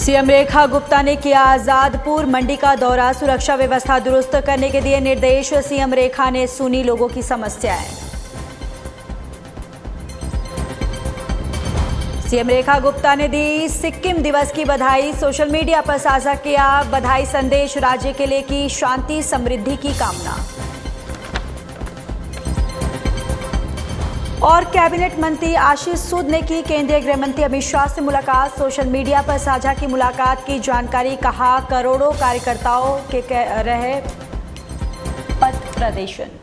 CM Rekha Gupta ने किया आजादपुर मंडी का दौरा, सुरक्षा व्यवस्था दुरुस्त करने के दिए निर्देश। सीएम रेखा ने सुनी लोगों की समस्याएं। सीएम रेखा गुप्ता ने दी सिक्किम दिवस की बधाई, सोशल मीडिया पर साझा किया बधाई संदेश, राज्य के लिए की शांति समृद्धि की कामना। और कैबिनेट मंत्री आशीष सूद ने की केंद्रीय गृह मंत्री अमित शाह से मुलाकात, सोशल मीडिया पर साझा की मुलाकात की जानकारी, कहा करोड़ों कार्यकर्ताओं के रहे पथ प्रदर्शन।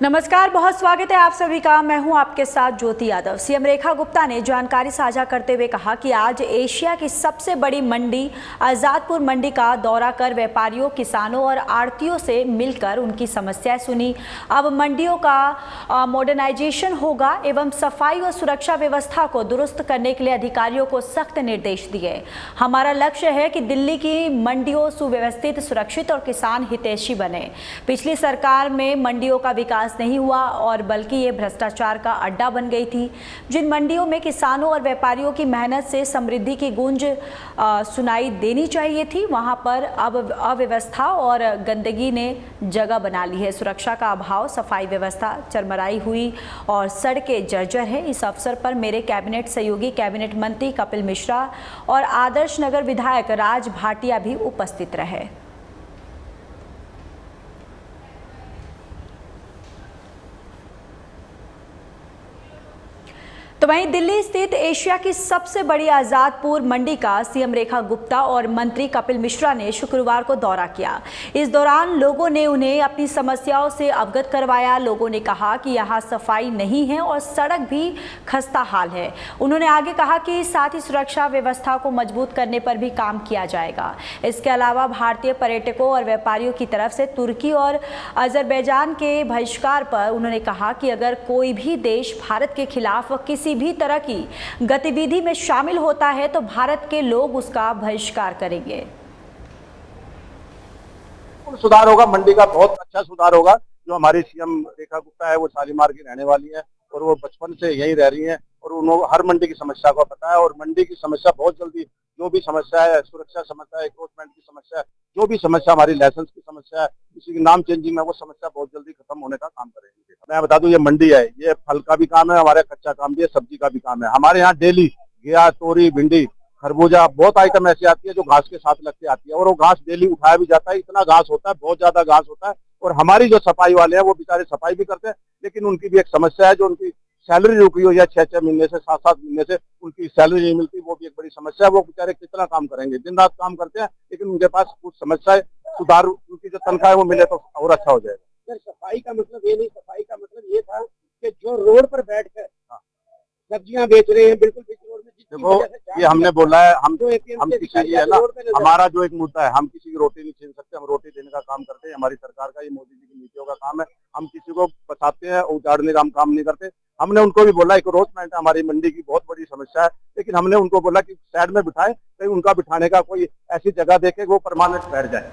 नमस्कार, बहुत स्वागत है आप सभी का। मैं हूं आपके साथ ज्योति यादव। सीएम रेखा गुप्ता ने जानकारी साझा करते हुए कहा कि आज एशिया की सबसे बड़ी मंडी आजादपुर मंडी का दौरा कर व्यापारियों, किसानों और आड़तियों से मिलकर उनकी समस्याएं सुनी। अब मंडियों का मॉडर्नाइजेशन होगा एवं सफाई और सुरक्षा व्यवस्था को दुरुस्त करने के लिए अधिकारियों को सख्त निर्देश दिए। हमारा लक्ष्य है कि दिल्ली की मंडियों सुव्यवस्थित, सुरक्षित और किसान हितैषी बने। पिछली सरकार में मंडियों का विकास नहीं हुआ और बल्कि ये भ्रष्टाचार का अड्डा बन गई थी। जिन मंडियों में किसानों और व्यापारियों की मेहनत से समृद्धि की गूंज सुनाई देनी चाहिए थी, वहां पर अब अव्यवस्था और गंदगी ने जगह बना ली है। सुरक्षा का अभाव, सफाई व्यवस्था चरमराई हुई और सड़कें जर्जर है। इस अवसर पर मेरे कैबिनेट सहयोगी कैबिनेट मंत्री कपिल मिश्रा और आदर्श नगर विधायक राज भाटिया भी उपस्थित रहे। तो वहीं दिल्ली स्थित एशिया की सबसे बड़ी आजादपुर मंडी का सीएम रेखा गुप्ता और मंत्री कपिल मिश्रा ने शुक्रवार को दौरा किया। इस दौरान लोगों ने उन्हें अपनी समस्याओं से अवगत करवाया। लोगों ने कहा कि यहाँ सफाई नहीं है और सड़क भी खस्ता हाल है। उन्होंने आगे कहा कि साथ ही सुरक्षा व्यवस्था को मजबूत करने पर भी काम किया जाएगा। इसके अलावा भारतीय पर्यटकों और व्यापारियों की तरफ से तुर्की और अजरबैजान के बहिष्कार पर उन्होंने कहा कि अगर कोई भी देश भारत के खिलाफ किसी भी तरह की गतिविधि में शामिल होता है तो भारत के लोग उसका बहिष्कार करेंगे। सुधार होगा, मंडी का बहुत अच्छा सुधार होगा। जो हमारी सीएम रेखा गुप्ता है वो शालीमार की रहने वाली है और वो बचपन से यहीं रह रही हैं और उन्होंने हर मंडी की समस्या को पता है और मंडी की समस्या बहुत जल्दी, जो भी समस्या है, सुरक्षा समस्या है, एनक्रोचमेंट की समस्या है, जो भी समस्या, हमारी लाइसेंस की समस्या है, किसी की नाम चेंजिंग है, वो समस्या बहुत जल्दी खत्म होने का काम करेंगे। मैं बता दूं, ये मंडी है, ये फल का भी काम है, हमारे कच्चा काम भी है, सब्जी का भी काम है। हमारे यहाँ डेली घिया, तोरी, भिंडी, खरबूजा, बहुत आइटम ऐसी आती है जो घास के साथ लगते आती है और वो घास डेली उठाया भी जाता है। इतना घास होता है, बहुत ज्यादा घास होता है और हमारी जो सफाई वाले हैं वो बेचारे सफाई भी करते हैं, लेकिन उनकी भी एक समस्या है, जो उनकी सैलरी रुकी हुई है 6-6 महीने से, 7-7 महीने से उनकी सैलरी नहीं मिलती, वो भी एक बड़ी समस्या है। वो बेचारे कितना काम करेंगे, दिन रात काम करते हैं, लेकिन उनके पास कुछ समस्या है। सुधार, उनकी जो तनख्वाह है वो मिले तो और अच्छा हो जाएगा। सफाई का मतलब ये नहीं, सफाई का मतलब ये था कि जो रोड पर बैठकर सब्जियां बेच रहे हैं, बिल्कुल रोड में, देखो ये हमने बोला है, हम किसी की है ना, हमारा जो एक मुद्दा है, हम किसी की रोटी नहीं छीन सकते, हम रोटी देने का काम करते हैं। हमारी सरकार का, ये मोदी जी की नीतियों का काम है। हम किसी को बताते हैं, उजाड़ने का हम काम नहीं करते। हमने उनको भी बोला, एनक्रोचमेंट हमारी मंडी की बहुत बड़ी समस्या है, लेकिन हमने उनको बोला कि साइड में बिठाए, कहीं उनका बिठाने का कोई ऐसी जगह देखे वो परमानेंट बैठ जाए।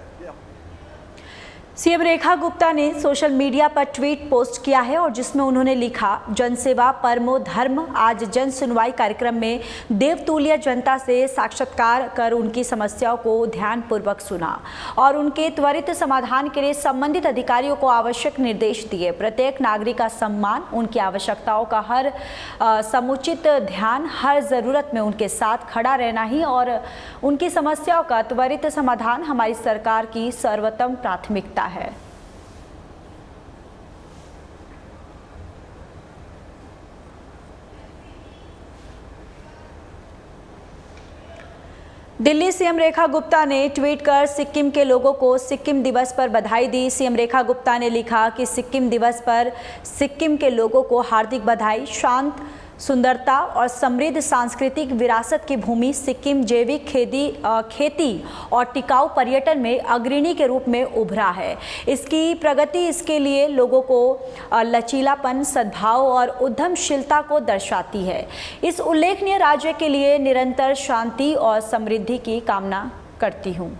सीएम रेखा गुप्ता ने सोशल मीडिया पर ट्वीट पोस्ट किया है और जिसमें उन्होंने लिखा, जनसेवा परमो धर्म। आज जन सुनवाई कार्यक्रम में देवतुल्य जनता से साक्षात्कार कर उनकी समस्याओं को ध्यानपूर्वक सुना और उनके त्वरित समाधान के लिए संबंधित अधिकारियों को आवश्यक निर्देश दिए। प्रत्येक नागरिक का सम्मान, उनकी आवश्यकताओं का हर समुचित ध्यान, हर ज़रूरत में उनके साथ खड़ा रहना ही और उनकी समस्याओं का त्वरित समाधान हमारी सरकार की सर्वोत्तम प्राथमिकता है। दिल्ली सीएम रेखा गुप्ता ने ट्वीट कर सिक्किम के लोगों को सिक्किम दिवस पर बधाई दी। सीएम रेखा गुप्ता ने लिखा कि सिक्किम दिवस पर सिक्किम के लोगों को हार्दिक बधाई। शांत, सुंदरता और समृद्ध सांस्कृतिक विरासत की भूमि सिक्किम जैविक खेती और टिकाऊ पर्यटन में अग्रणी के रूप में उभरा है। इसकी प्रगति इसके लिए लोगों को लचीलापन, सद्भाव और उद्यमशीलता को दर्शाती है। इस उल्लेखनीय राज्य के लिए निरंतर शांति और समृद्धि की कामना करती हूँ।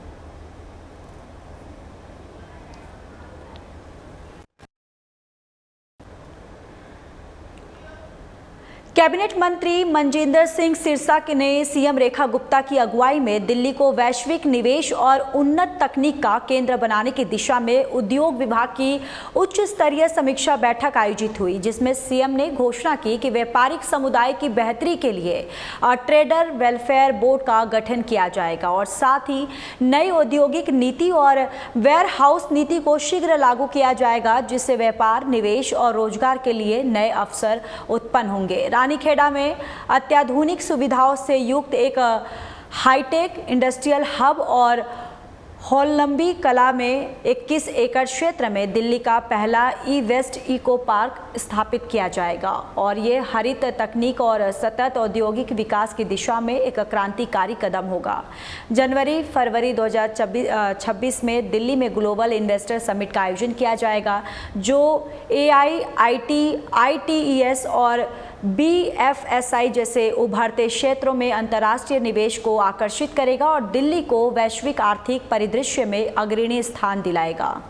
कैबिनेट मंत्री मनजिंदर सिंह सिरसा ने सीएम रेखा गुप्ता की अगुवाई में दिल्ली को वैश्विक निवेश और उन्नत तकनीक का केंद्र बनाने की दिशा में उद्योग विभाग की उच्च स्तरीय समीक्षा बैठक आयोजित हुई, जिसमें सीएम ने घोषणा की कि व्यापारिक समुदाय की बेहतरी के लिए ट्रेडर वेलफेयर बोर्ड का गठन किया जाएगा और साथ ही नई औद्योगिक नीति और वेयर हाउस नीति को शीघ्र लागू किया जाएगा, जिससे व्यापार, निवेश और रोजगार के लिए नए अवसर उत्पन्न होंगे। रानीखेड़ा में अत्याधुनिक सुविधाओं से युक्त एक हाईटेक इंडस्ट्रियल हब और होलंबी कला में 21 एकड़ क्षेत्र में दिल्ली का पहला ई वेस्ट इको पार्क स्थापित किया जाएगा और ये हरित तकनीक और सतत औद्योगिक विकास की दिशा में एक क्रांतिकारी कदम होगा। जनवरी-फरवरी 2026 में दिल्ली में ग्लोबल इन्वेस्टर समिट का आयोजन किया जाएगा, जो AIIT, ITES और BFSI जैसे उभरते क्षेत्रों में अंतर्राष्ट्रीय निवेश को आकर्षित करेगा और दिल्ली को वैश्विक आर्थिक परिदृश्य में अग्रणी स्थान दिलाएगा।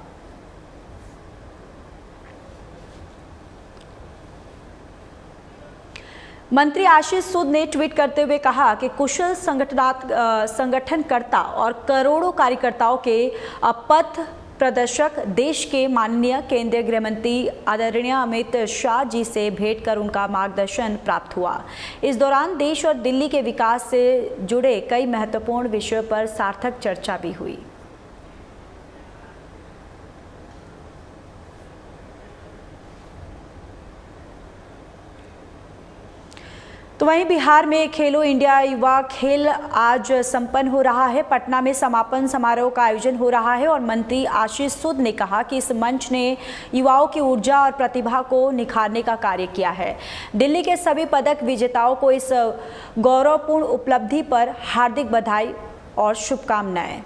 मंत्री आशीष सूद ने ट्वीट करते हुए कहा कि कुशल संगठनकर्ता और करोड़ों कार्यकर्ताओं के पथ प्रदर्शक देश के माननीय केंद्रीय गृह मंत्री आदरणीय अमित शाह जी से भेंट कर उनका मार्गदर्शन प्राप्त हुआ। इस दौरान देश और दिल्ली के विकास से जुड़े कई महत्वपूर्ण विषयों पर सार्थक चर्चा भी हुई। तो वहीं बिहार में खेलो इंडिया युवा खेल आज संपन्न हो रहा है। पटना में समापन समारोह का आयोजन हो रहा है और मंत्री आशीष सूद ने कहा कि इस मंच ने युवाओं की ऊर्जा और प्रतिभा को निखारने का कार्य किया है। दिल्ली के सभी पदक विजेताओं को इस गौरवपूर्ण उपलब्धि पर हार्दिक बधाई और शुभकामनाएं।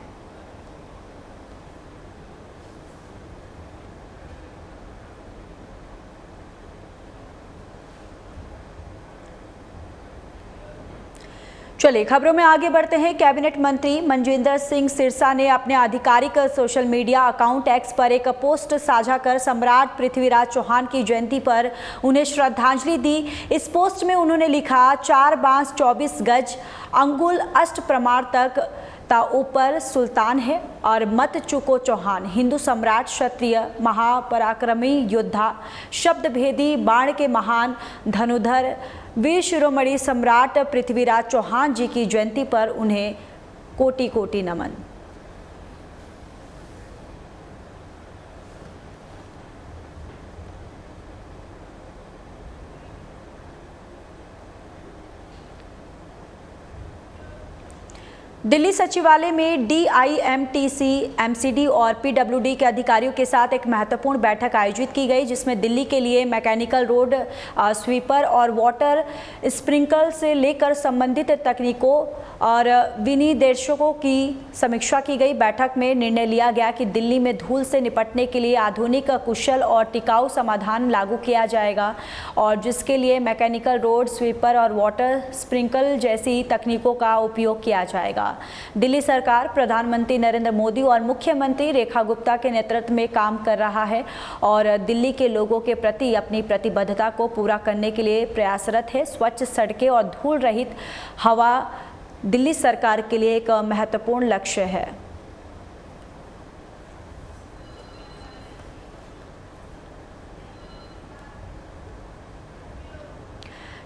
चलिए खबरों में आगे बढ़ते हैं। कैबिनेट मंत्री मनजिंदर सिंह सिरसा ने अपने आधिकारिक सोशल मीडिया अकाउंट एक्स पर एक पोस्ट साझा कर सम्राट पृथ्वीराज चौहान की जयंती पर उन्हें श्रद्धांजलि दी। इस पोस्ट में उन्होंने लिखा, 4 बांस 24 गज अंगुल अष्ट प्रमाण तक ता ऊपर सुल्तान है और मत चुको चौहान, हिंदू सम्राट, क्षत्रिय, महापराक्रमी योद्धा, शब्द भेदी, बाण के महान धनुधर, वीर शिरोमणि सम्राट पृथ्वीराज चौहान जी की जयंती पर उन्हें कोटि कोटि नमन। दिल्ली सचिवालय में DIMTC, MCD और PWD के अधिकारियों के साथ एक महत्वपूर्ण बैठक आयोजित की गई, जिसमें दिल्ली के लिए मैकेनिकल रोड स्वीपर और वाटर स्प्रिंकल से लेकर संबंधित तकनीकों और विनिर्देशकों की समीक्षा की गई। बैठक में निर्णय लिया गया कि दिल्ली में धूल से निपटने के लिए आधुनिक, कुशल और टिकाऊ समाधान लागू किया जाएगा और जिसके लिए मैकेनिकल रोड स्वीपर और वाटर स्प्रिंकल जैसी तकनीकों का उपयोग किया जाएगा। दिल्ली सरकार प्रधानमंत्री नरेंद्र मोदी और मुख्यमंत्री रेखा गुप्ता के नेतृत्व में काम कर रहा है और दिल्ली के लोगों के प्रति अपनी प्रतिबद्धता को पूरा करने के लिए प्रयासरत है। स्वच्छ सड़कें और धूल रहित हवा दिल्ली सरकार के लिए एक महत्वपूर्ण लक्ष्य है।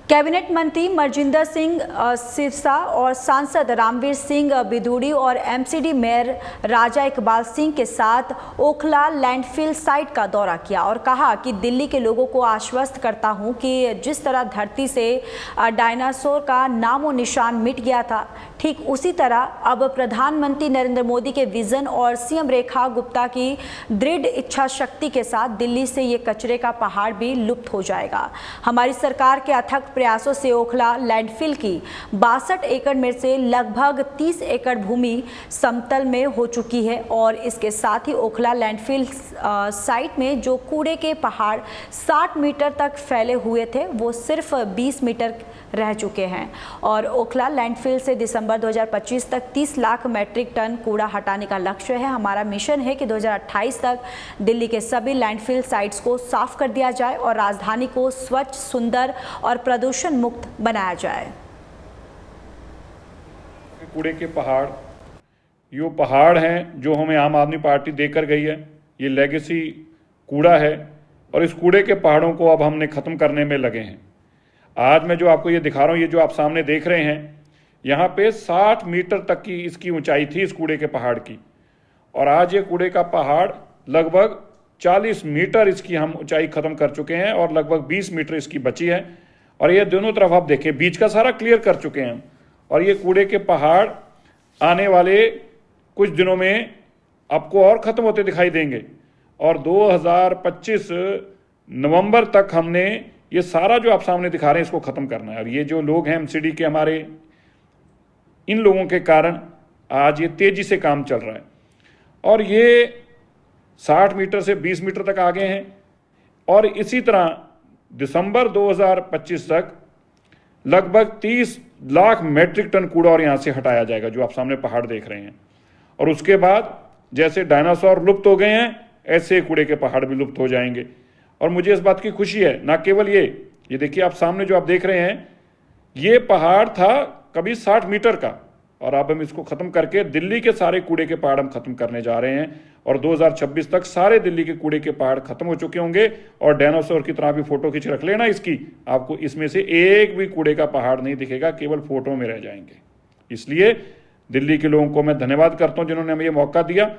कैबिनेट मंत्री मनजिंदर सिंह सिरसा और सांसद रामवीर सिंह बिदूड़ी और MCD मेयर राजा इकबाल सिंह के साथ ओखला लैंडफिल साइट का दौरा किया और कहा कि दिल्ली के लोगों को आश्वस्त करता हूं कि जिस तरह धरती से डायनासोर का नामो निशान मिट गया था, ठीक उसी तरह अब प्रधानमंत्री नरेंद्र मोदी के विजन और CM रेखा गुप्ता की दृढ़ इच्छा शक्ति के साथ दिल्ली से ये कचरे का पहाड़ भी लुप्त हो जाएगा। हमारी सरकार के अथक प्रयासों से ओखला लैंडफिल की 62 एकड़ में से लगभग 30 एकड़ भूमि समतल में हो चुकी है और इसके साथ ही ओखला लैंडफिल साइट में जो कूड़े के पहाड़ 60 मीटर तक फैले हुए थे वो सिर्फ 20 मीटर रह चुके हैं और ओखला लैंडफिल से दिसंबर 2025 तक 30 लाख मैट्रिक टन कूड़ा हटाने का लक्ष्य है। हमारा मिशन है कि 2028 तक दिल्ली के सभी लैंडफिल साइट्स को साफ कर दिया जाए और राजधानी को स्वच्छ, सुंदर और प्रदूषण प्रदूषण मुक्त बनाया जाए। कूड़े के पहाड़, ये पहाड़ हैं जो हमें आम आदमी पार्टी देकर गई है। ये लेगेसी कूड़ा है और इस कूड़े के पहाड़ों को अब हमने ख़त्म करने में लगे हैं। आज मैं जो आपको ये दिखा रहा हूँ, ये जो आप सामने देख रहे हैं, यहाँ पे 60 मीटर तक की इसकी ऊंचाई थी इस कूड़े के पहाड़ की, और आज ये कूड़े का पहाड़ लगभग 40 मीटर इसकी हम ऊंचाई ख़त्म कर चुके हैं और लगभग 20 मीटर इसकी बची है। और ये दोनों तरफ आप देखें, बीच का सारा क्लियर कर चुके हैं। और ये कूड़े के पहाड़ आने वाले कुछ दिनों में आपको और ख़त्म होते दिखाई देंगे और 2025 नवंबर तक हमने ये सारा जो आप सामने दिखा रहे हैं इसको ख़त्म करना है। और ये जो लोग हैं एमसीडी के हमारे, इन लोगों के कारण आज ये तेज़ी से काम चल रहा है और ये 60 मीटर से 20 मीटर तक आगे हैं। और इसी तरह दिसंबर 2025 तक लगभग 30 लाख मेट्रिक टन कूड़ा और यहाँ से हटाया जाएगा, जो आप सामने पहाड़ देख रहे हैं। और उसके बाद जैसे डायनासोर लुप्त हो गए हैं, ऐसे कूड़े के पहाड़ भी लुप्त हो जाएंगे। और मुझे इस बात की खुशी है, ना केवल ये देखिए आप सामने जो आप देख रहे हैं, ये पहाड़ था कभी 60 मीटर का और अब हम इसको ख़त्म करके दिल्ली के सारे कूड़े के पहाड़ हम ख़त्म करने जा रहे हैं। और 2026 तक सारे दिल्ली के कूड़े के पहाड़ ख़त्म हो चुके होंगे। और डायनासोर की तरह भी फोटो खींच रख लेना इसकी, आपको इसमें से एक भी कूड़े का पहाड़ नहीं दिखेगा, केवल फोटो में रह जाएंगे। इसलिए दिल्ली के लोगों को मैं धन्यवाद करता हूँ जिन्होंने हमें ये मौका दिया।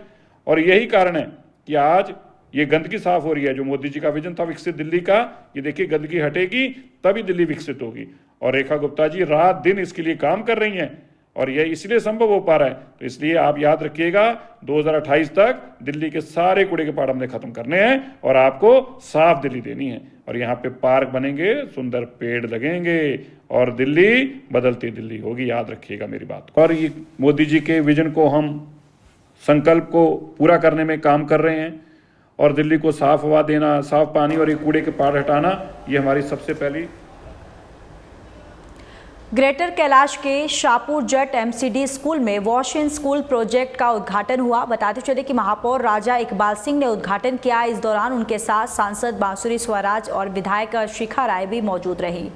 और यही कारण है कि आज ये गंदगी साफ हो रही है। जो मोदी जी का विजन था विकसित दिल्ली का, ये देखिए गंदगी हटेगी तभी दिल्ली विकसित होगी। और रेखा गुप्ता जी रात दिन इसके लिए काम कर रही हैं और यह इसलिए संभव हो पा रहा है। तो इसलिए आप याद रखिएगा, 2028 तक दिल्ली के सारे कूड़े के पहाड़ हमने खत्म करने हैं और आपको साफ दिल्ली देनी है। और यहाँ पे पार्क बनेंगे, सुंदर पेड़ लगेंगे और दिल्ली बदलती दिल्ली होगी, याद रखिएगा मेरी बात को। और ये मोदी जी के विजन को, हम संकल्प को पूरा करने में काम कर रहे हैं और दिल्ली को साफ हवा देना, साफ पानी और ये कूड़े के पहाड़ हटाना, ये हमारी सबसे पहली। ग्रेटर कैलाश के शाहपुर जट एमसीडी स्कूल में वॉश इन स्कूल प्रोजेक्ट का उद्घाटन हुआ। बताते चले कि महापौर राजा इकबाल सिंह ने उद्घाटन किया। इस दौरान उनके साथ सांसद बांसुरी स्वराज और विधायक शिखा राय भी मौजूद रही।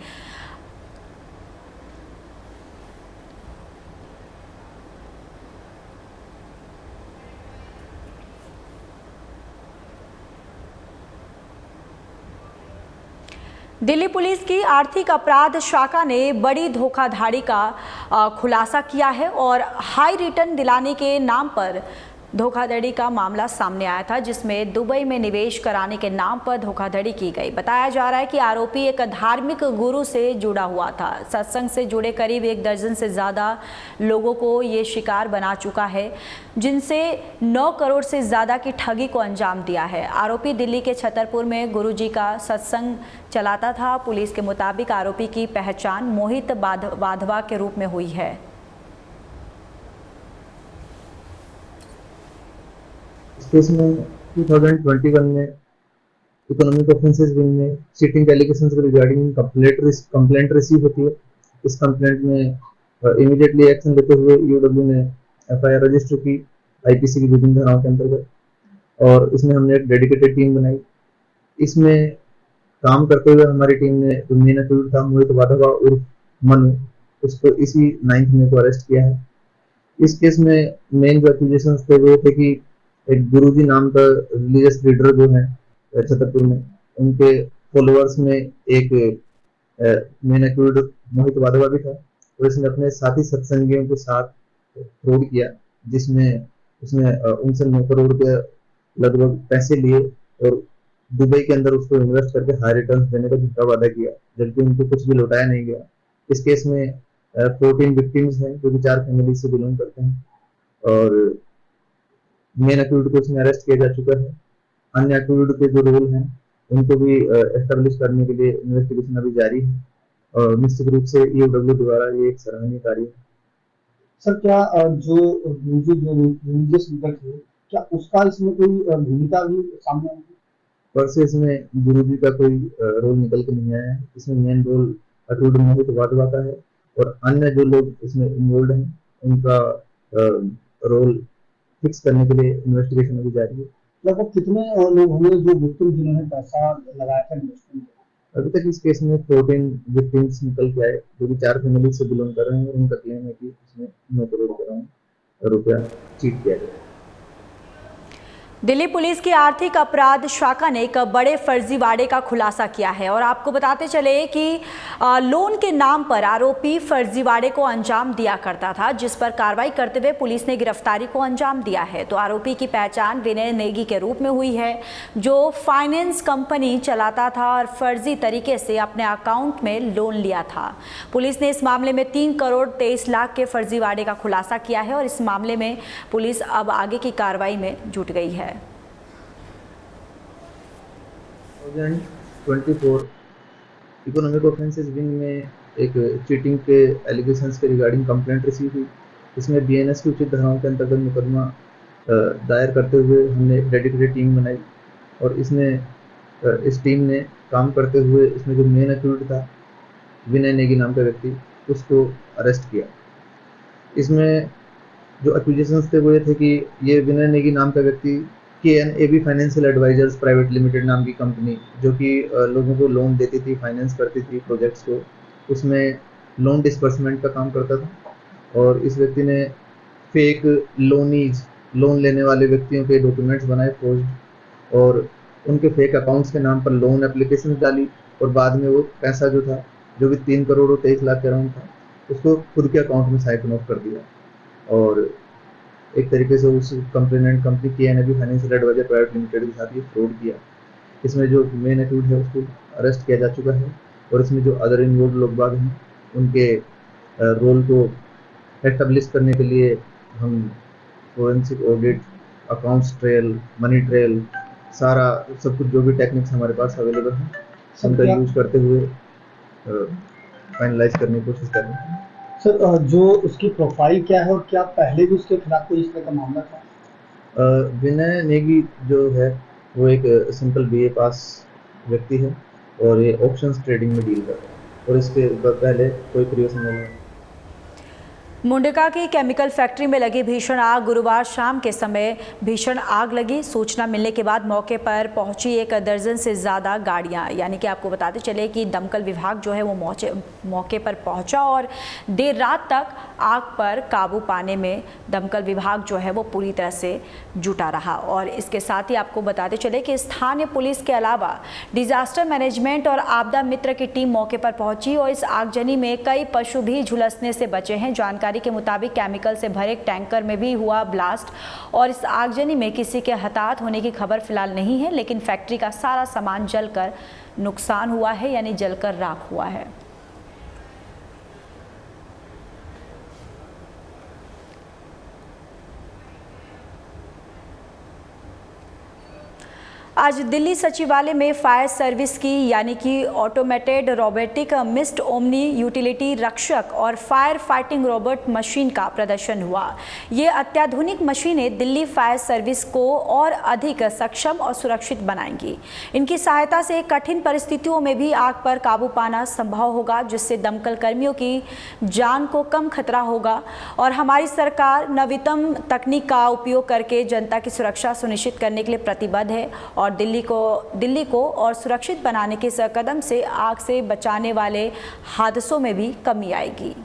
दिल्ली पुलिस की आर्थिक अपराध शाखा ने बड़ी धोखाधड़ी का खुलासा किया है और हाई रिटर्न दिलाने के नाम पर धोखाधड़ी का मामला सामने आया था, जिसमें दुबई में निवेश कराने के नाम पर धोखाधड़ी की गई। बताया जा रहा है कि आरोपी एक धार्मिक गुरु से जुड़ा हुआ था। सत्संग से जुड़े करीब 1 दर्जन से ज़्यादा लोगों को ये शिकार बना चुका है, जिनसे 9 करोड़ से ज़्यादा की ठगी को अंजाम दिया है। आरोपी दिल्ली के छतरपुर में गुरुजी का सत्संग चलाता था। पुलिस के मुताबिक आरोपी की पहचान मोहित वाधवा के रूप में हुई है। इस केस में 2021 में इकोनॉमिक ऑफेंसेस विंग में cheating allegations regarding complaint receive होती है। इस कंप्लेंट में इमीडिएटली एक्शन लेते हुए ईओडब्ल्यू ने एफआईआर रजिस्टर की आईपीसी की विभिन्न धाराओं के अंतर्गत, और इसमें हमने एक डेडिकेटेड टीम बनाई। इसमें काम करते हुए हमारी टीम ने जो मेन एक्यूज था मोहित वाधवा उर्फ मनु, उसको इसी 9 मई को अरेस्ट किया है। इस केस में मेन जो एक्यूजेशंस थे वो थे कि एक गुरुजी नाम का रिलीजियस लीडर जो है छतरपुर में, उनके फॉलोअर्स में एक मेन एक्यूज मोहित वाधवा भी था, और इसने अपने साथी सत्संगियों के साथ फ्रॉड किया, जिसमें उसने उनसे 9 करोड़ के लगभग पैसे लिए और दुबई के अंदर उसको इन्वेस्ट करके हाई रिटर्न देने का झूठा वादा किया, जबकि उनको कुछ भी लौटाया नहीं गया। इस केस में 14 विक्टिम्स हैं जो कि 4 फैमिली से बिलोंग करते हैं, और मेन एक्यूज को इसमें अरेस्ट किया जा चुका है। अन्य एक्यूज के जो रोल हैं उनको भी एस्टेब्लिश करने के लिए इन्वेस्टिगेशन अभी जारी है, और निश्चित रूप से ईओडब्ल्यू द्वारा ये एक सराहनीय कार्य है। सर, क्या जो रिलीजियस लीडर थे, क्या उसका इसमें कोई भूमिका भी सामने आई? पर से इसमें गुरुजी का कोई रोल निकल के नहीं आया है। इसमें मेन रोल एक्यूज मोहित वाधवा का है, और अन्य जो लोग इसमें इन्वॉल्व हैं उनका रोल फिक्स करने के लिए इन्वेस्टिगेशन अभी जारी है। लगभग कितने लोग होंगे जो विक्टिम जिन्होंने पैसा लगाया था इन्वेस्टमेंट? अभी तक इस केस में 14 विक्टिम्स निकल के आए, जो कि 4 फैमिली से बिलोंग कर रहे हैं, और उनका क्लेम है कि उसमें 9 करोड़ रुपया चीट किया गया है। दिल्ली पुलिस की आर्थिक अपराध शाखा ने एक बड़े फर्जीवाड़े का खुलासा किया है और आपको बताते चले कि लोन के नाम पर आरोपी फर्जीवाड़े को अंजाम दिया करता था, जिस पर कार्रवाई करते हुए पुलिस ने गिरफ्तारी को अंजाम दिया है। तो आरोपी की पहचान विनय नेगी के रूप में हुई है, जो फाइनेंस कंपनी चलाता था और फर्जी तरीके से अपने अकाउंट में लोन लिया था। पुलिस ने इस मामले में 3 करोड़ 23 लाख के फर्जीवाड़े का खुलासा किया है और इस मामले में पुलिस अब आगे की कार्रवाई में जुट गई है। 2024 इकोनॉमिक ऑफेंसेस विंग में एक चीटिंग के एलिगेशंस के रिगार्डिंग कंप्लेंट रिसीव हुई। इसमें बीएनएस की उचित धाराओं के अंतर्गत मुकदमा दायर करते हुए हमने एक डेडिकेटेड टीम बनाई और इस टीम ने काम करते हुए इसमें जो मेन एक्यूज्ड था विनय नेगी नाम का व्यक्ति, उसको अरेस्ट किया। इसमें जो एक्यूजेशंस थे वो ये थे कि ये विनय नेगी नाम का व्यक्ति KNAB financial advisors private limited नाम की कंपनी, जो कि लोगों को लोन देती थी, फाइनेंस करती थी प्रोजेक्ट्स को, उसमें लोन डिस्बर्समेंट का काम करता था। और इस व्यक्ति ने फेक लोन लेने वाले व्यक्तियों के डॉक्यूमेंट्स बनाए फोर्ज्ड, और उनके फेक अकाउंट्स के नाम पर लोन एप्लीकेशन डाली, और बाद में वो पैसा जो था, जो भी 3 करोड़ और 23 लाख के अराउंड था, उसको खुद के अकाउंट में साइफन ऑफ कर दिया। और एक तरीके से उस complainant company KNAB financial advisor private limited के साथ ये फ्रॉड किया। इसमें जो मेन एक्यूज है उसको अरेस्ट किया जा चुका है, और इसमें जो अदर इन्वॉल्व लोग बाग हैं उनके रोल को एस्टेब्लिश करने के लिए हम forensic audit, accounts trail, money trail, सारा सब कुछ जो भी टेक्निक्स हमारे पास अवेलेबल हैं उनका यूज करते हुए फाइनलाइज करने की कोशिश कर रहे हैं। सर, जो उसकी प्रोफाइल क्या है और क्या पहले भी उसके खिलाफ कोई इस तरह का मामला था? विनय नेगी जो है वो एक सिंपल BA पास व्यक्ति है और ये ऑप्शंस ट्रेडिंग में डील करता है, और इसके पहले कोई प्रीवियस नहीं है। मुंडका की केमिकल फैक्ट्री में लगी भीषण आग। गुरुवार शाम के समय भीषण आग लगी। सूचना मिलने के बाद मौके पर पहुंची 1 दर्जन से ज़्यादा गाड़ियां, यानी कि आपको बताते चले कि दमकल विभाग जो है वो मौके पर पहुंचा और देर रात तक आग पर काबू पाने में दमकल विभाग जो है वो पूरी तरह से जुटा रहा। और इसके साथ ही आपको बताते चले कि स्थानीय पुलिस के अलावा डिजास्टर मैनेजमेंट और आपदा मित्र की टीम मौके पर पहुंची और इस आगजनी में कई पशु भी झुलसने से बचे हैं। जानकारी के मुताबिक केमिकल से भरे एक टैंकर में भी हुआ ब्लास्ट और इस आगजनी में किसी के हताहत होने की खबर फिलहाल नहीं है, लेकिन फैक्ट्री का सारा सामान जलकर नुकसान हुआ है, यानी जलकर राख हुआ है। आज दिल्ली सचिवालय में फायर सर्विस की यानी कि automated robotic mist omni utility रक्षक और फायर फाइटिंग रोबोट मशीन का प्रदर्शन हुआ। ये अत्याधुनिक मशीनें दिल्ली फायर सर्विस को और अधिक सक्षम और सुरक्षित बनाएंगी। इनकी सहायता से कठिन परिस्थितियों में भी आग पर काबू पाना संभव होगा, जिससे दमकल कर्मियों की जान को कम खतरा होगा। और हमारी सरकार नवीनतम तकनीक का उपयोग करके जनता की सुरक्षा सुनिश्चित करने के लिए प्रतिबद्ध है और दिल्ली को और सुरक्षित बनाने के इस कदम से आग से बचाने वाले हादसों में भी कमी आएगी।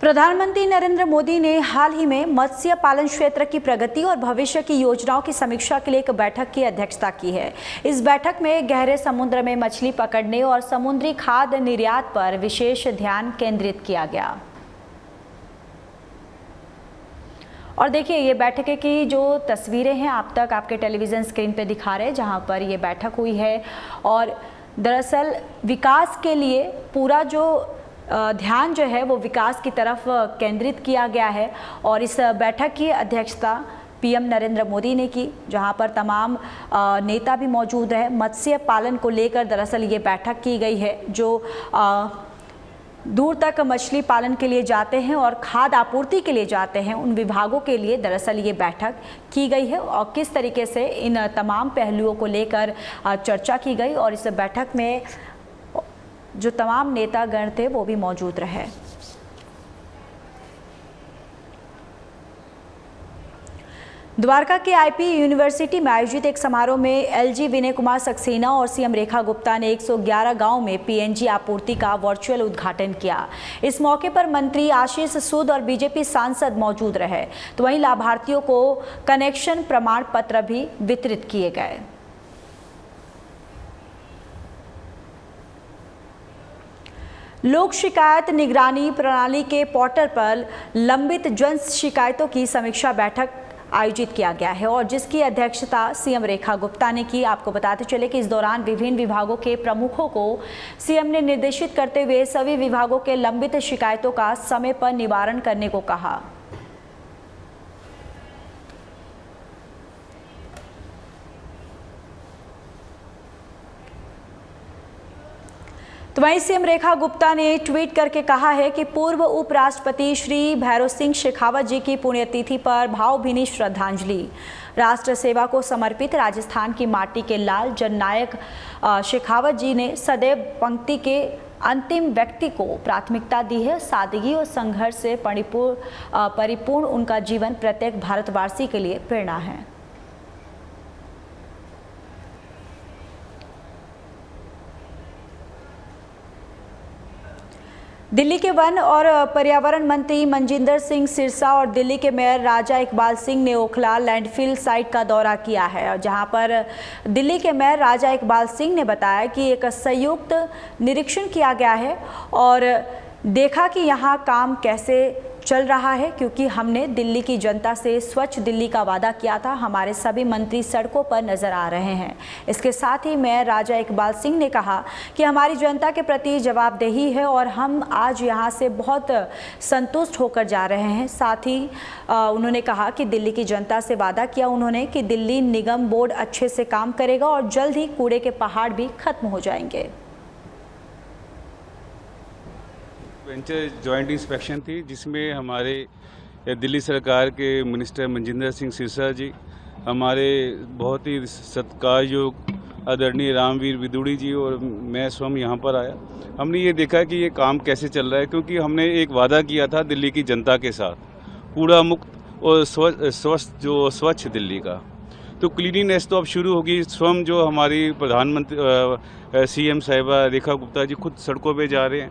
प्रधानमंत्री नरेंद्र मोदी ने हाल ही में मत्स्य पालन क्षेत्र की प्रगति और भविष्य की योजनाओं की समीक्षा के लिए एक बैठक की अध्यक्षता की है। इस बैठक में गहरे समुद्र में मछली पकड़ने और समुद्री खाद्य निर्यात पर विशेष ध्यान केंद्रित किया गया। और देखिए, ये बैठक की जो तस्वीरें हैं आप तक आपके टेलीविज़न स्क्रीन पे दिखा रहे हैं, जहां पर ये बैठक हुई है। और दरअसल विकास के लिए पूरा जो ध्यान जो है वो विकास की तरफ केंद्रित किया गया है। और इस बैठक की अध्यक्षता PM नरेंद्र मोदी ने की, जहां पर तमाम नेता भी मौजूद है। मत्स्य पालन को लेकर दरअसल ये बैठक की गई है, जो दूर तक मछली पालन के लिए जाते हैं और खाद्य आपूर्ति के लिए जाते हैं, उन विभागों के लिए दरअसल ये बैठक की गई है और किस तरीके से इन तमाम पहलुओं को लेकर चर्चा की गई और इस बैठक में जो तमाम नेतागण थे वो भी मौजूद रहे। द्वारका के आईपी यूनिवर्सिटी में आयोजित एक समारोह में एलजी विनय कुमार सक्सेना और सीएम रेखा गुप्ता ने 111 गांव में पीएनजी आपूर्ति का वर्चुअल उद्घाटन किया। इस मौके पर मंत्री आशीष सूद और बीजेपी सांसद मौजूद रहे, तो वहीं लाभार्थियों को कनेक्शन प्रमाण पत्र भी वितरित किए गए। लोक शिकायत निगरानी प्रणाली के पोर्टल पर लंबित जन शिकायतों की समीक्षा बैठक आयोजित किया गया है और जिसकी अध्यक्षता सीएम रेखा गुप्ता ने की। आपको बताते चले कि इस दौरान विभिन्न विभागों के प्रमुखों को सीएम ने निर्देशित करते हुए सभी विभागों के लंबित शिकायतों का समय पर निवारण करने को कहा। तो वहीं सीएम रेखा गुप्ता ने ट्वीट करके कहा है कि पूर्व उपराष्ट्रपति श्री भैरव सिंह शेखावत जी की पुण्यतिथि पर भावभीनी श्रद्धांजलि। राष्ट्र सेवा को समर्पित राजस्थान की माटी के लाल जननायक शेखावत जी ने सदैव पंक्ति के अंतिम व्यक्ति को प्राथमिकता दी है। सादगी और संघर्ष से परिपूर्ण उनका जीवन प्रत्येक भारतवासी के लिए प्रेरणा है। दिल्ली के वन और पर्यावरण मंत्री मनजिंदर सिंह सिरसा और दिल्ली के मेयर राजा इकबाल सिंह ने ओखला लैंडफिल साइट का दौरा किया है, जहां पर दिल्ली के मेयर राजा इकबाल सिंह ने बताया कि एक संयुक्त निरीक्षण किया गया है और देखा कि यहां काम कैसे चल रहा है, क्योंकि हमने दिल्ली की जनता से स्वच्छ दिल्ली का वादा किया था। हमारे सभी मंत्री सड़कों पर नजर आ रहे हैं। इसके साथ ही मेयर राजा इकबाल सिंह ने कहा कि हमारी जनता के प्रति जवाबदेही है और हम आज यहां से बहुत संतुष्ट होकर जा रहे हैं। साथ ही उन्होंने कहा कि दिल्ली की जनता से वादा किया उन्होंने कि दिल्ली निगम बोर्ड अच्छे से काम करेगा और जल्द ही कूड़े के पहाड़ भी खत्म हो जाएंगे। वेंचर जॉइंट इंस्पेक्शन थी जिसमें हमारे दिल्ली सरकार के मिनिस्टर मनजिंदर सिंह सिरसा जी, हमारे बहुत ही सत्कारयोग आदरणीय रामवीर विदुड़ी जी और मैं स्वयं यहाँ पर आया। हमने ये देखा कि ये काम कैसे चल रहा है, क्योंकि हमने एक वादा किया था दिल्ली की जनता के साथ कूड़ा मुक्त और स्वच्छ दिल्ली का। तो क्लीनिनेस तो अब शुरू होगी। स्वयं जो हमारी प्रधानमंत्री सीएम साहिबा रेखा गुप्ता जी खुद सड़कों पे जा रहे हैं,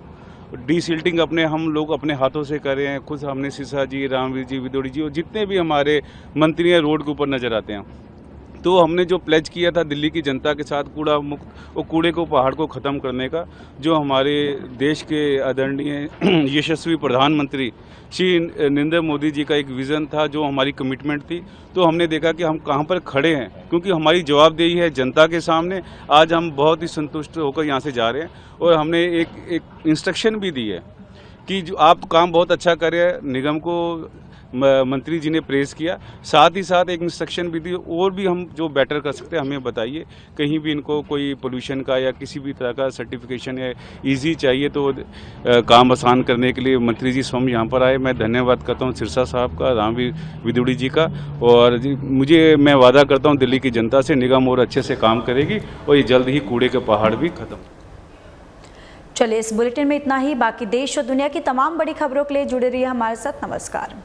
डीसिल्टिंग हम लोग अपने हाथों से कर रहे हैं। खुद हमने सिरसा जी, रामवीर जी, विदुड़ी जी और जितने भी हमारे मंत्री हैं रोड के ऊपर नज़र आते हैं। तो हमने जो प्लेज किया था दिल्ली की जनता के साथ कूड़ा मुक्त और कूड़े को पहाड़ को ख़त्म करने का, जो हमारे देश के आदरणीय यशस्वी प्रधानमंत्री श्री नरेंद्र मोदी जी का एक विज़न था, जो हमारी कमिटमेंट थी। तो हमने देखा कि हम कहाँ पर खड़े हैं, क्योंकि हमारी जवाबदेही है जनता के सामने। आज हम बहुत ही संतुष्ट होकर यहाँ से जा रहे हैं और हमने एक इंस्ट्रक्शन भी दी है कि जो आप काम बहुत अच्छा कर रहे हैं, निगम को मंत्री जी ने प्रेज़ किया। साथ ही साथ एक इंस्ट्रक्शन भी दी और भी हम जो बेटर कर सकते हैं हमें बताइए। कहीं भी इनको कोई पोल्यूशन का या किसी भी तरह का सर्टिफिकेशन या इजी चाहिए तो काम आसान करने के लिए मंत्री जी स्वयं यहाँ पर आए। मैं धन्यवाद करता हूँ सिरसा साहब का, रामवीर विदुड़ी जी का, और मैं वादा करता हूँ दिल्ली की जनता से निगम और अच्छे से काम करेगी और ये जल्द ही कूड़े के पहाड़ भी खत्म। चलिए, इस बुलेटिन में इतना ही। बाकी देश और दुनिया की तमाम बड़ी खबरों के लिए जुड़े रहिए हमारे साथ। नमस्कार।